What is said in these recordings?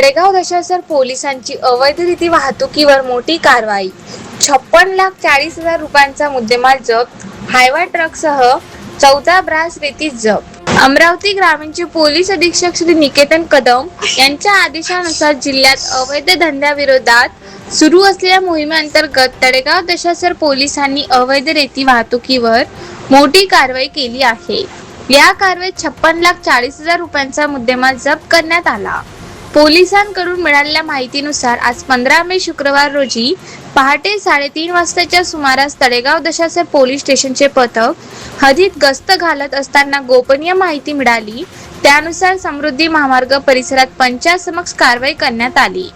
तळेगाव दशासर पोलिसांची अवैधरित्या वाहतुकीवर मोठी कारवाई. 56,40,000 रुपयांचा मुद्देमाल जप्त. हायवा ट्रकसह 14 ब्रास रेती जप्त. अमरावती ग्रामीणचे पोलीस अधीक्षक श्री निकेतन कदम यांच्या आदेशानुसार जिल्ह्यात अवैध धंद्याविरोधात सुरू असलेल्या मोहिमेअंतर्गत तळेगाव दशासर पोलिसांनी अवैध रेती वाहतुकीवर मोठी कारवाई केली आहे. या कारवाईत 56,40,000 रुपयांचा मुद्देमाल जप्त करण्यात आला. पोलिसांकडून मिळालेल्या माहितीनुसार आज 15 मे शुक्रवार रोजी पहाटे 3:30 वाजताच्या सुमारास तळेगाव दशासर पोलीस स्टेशनचे पथक हद्दीत गस्त घालत असताना गोपनीय माहिती मिळाली. त्यानुसार समृद्धी महामार्ग परिसरात पंचासमक्ष कारवाई करण्यात आली.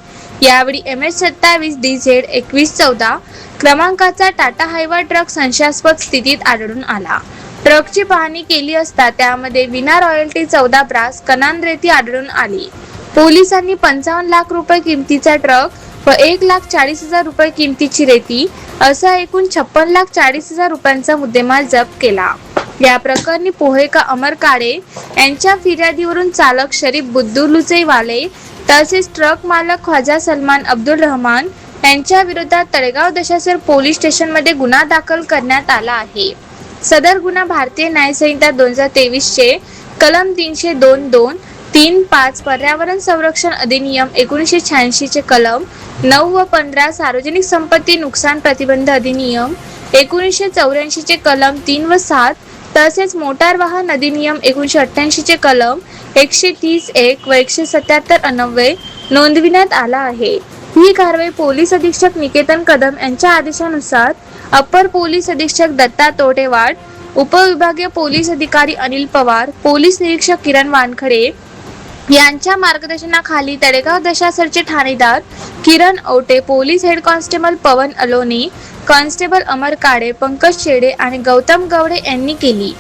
यावेळी MS27 DZ 2114 क्रमांकाचा टाटा हायवा ट्रक संशयास्पद स्थितीत आढळून आला. ट्रकची पाहणी केली असता त्यामध्ये विना रॉयल्टी 14 ब्रास कनान रेती आढळून आली. पोलिसांनी 55 लाख रुपये किमतीचा ट्रक व 1,40,000 रुपये किमतीची रेती असा एकूण 56,40,000 रुपयांचा मुद्देमाल जप्त केला. या प्रकरणी पोहेका अमर काळे यांच्या फिर्यादीवरून चालक शरीफ बुद्दुलुचेवाले तसेच ट्रक मालक ख्वाजा सलमान अब्दुल रहमान यांच्या विरोधात तळेगाव दशासर पोलीस स्टेशनमध्ये गुन्हा दाखल करण्यात आला आहे. सदर गुन्हा भारतीय न्याय संहिता 2023 चे कलम 302(2), 3(5), पर्यावरण संरक्षण अधिनियम 1986 चे कलम 9 व 15, सार्वजनिक संपत्ती नुकसान प्रतिबंध अधिनियम 1984 चे कलम 3 व 7, तसेच मोटार वाहन अधिनियम 1988 चे कलम 130(1) व 177(90) नोंदविण्यात आला आहे. ही कारवाई पोलीस अधीक्षक निकेतन कदम यांच्या आदेशानुसार अप्पर पोलीस अधीक्षक दत्ता तोटेवाड, उपविभागीय पोलीस अधिकारी अनिल पवार, पोलीस निरीक्षक किरण वानखडे यांच्या मार्गदर्शनाखाली तळेगाव दशासरचे ठाणेदार किरण औटे, पोलीस हेड कॉन्स्टेबल पवन अलोनी, कॉन्स्टेबल अमर काळे, पंकज शेडे आणि गौतम गवडे यांनी केली.